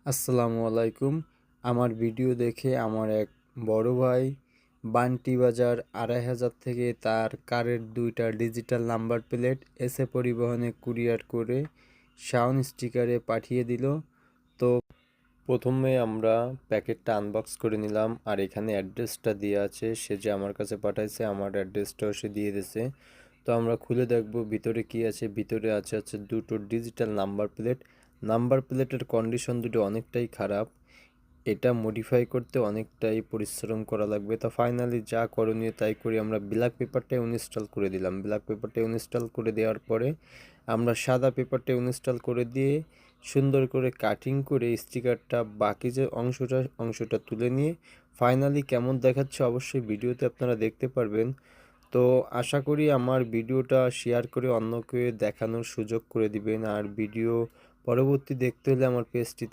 আসসালামু আলাইকুম। আমার ভিডিও দেখে আমার এক বড় ভাই বান্টি বাজার ২৫০০ থেকে তার কারের ২টা ডিজিটাল নাম্বার প্লেট এসএ পরিবহনে কুরিয়ার করে শাওন স্টিকারে পাঠিয়ে দিল। তো প্রথমে আমরা প্যাকেটটা আনবক্স করে নিলাম, আর এখানে অ্যাড্রেসটা দেওয়া আছে। সে যে আমার কাছে পাঠাইছে আমার অ্যাড্রেসটাও সে দিয়ে দিয়েছে। তো আমরা খুলে দেখব ভিতরে কি আছে। ভিতরে আছে দুটো ডিজিটাল নাম্বার প্লেট। নাম্বার প্লেটের কন্ডিশন দুটো অনেকটাই খারাপ। এটা মডিফাই করতে অনেকটাই পরিশ্রম করা লাগবে। তো ফাইনালি যা করণীয় তাই করি, আমরা ব্ল্যাক পেপারটা ইনস্টল করে দিলাম। ব্ল্যাক পেপারটা ইনস্টল করে দেওয়ার পরে আমরা সাদা পেপারটা ইনস্টল করে দিয়ে সুন্দর করে কাটিং করে স্টিকারটা বাকি যে অংশটা তুলে নিয়ে ফাইনালি কেমন দেখাচ্ছে অবশ্যই ভিডিওতে আপনারা দেখতে পারবেন। তো আশা করি আমার ভিডিওটা শেয়ার করে অন্যকে দেখানোর সুযোগ করে দিবেন। আর ভিডিও পরবর্তী দেখতে হলে আমার পেজটি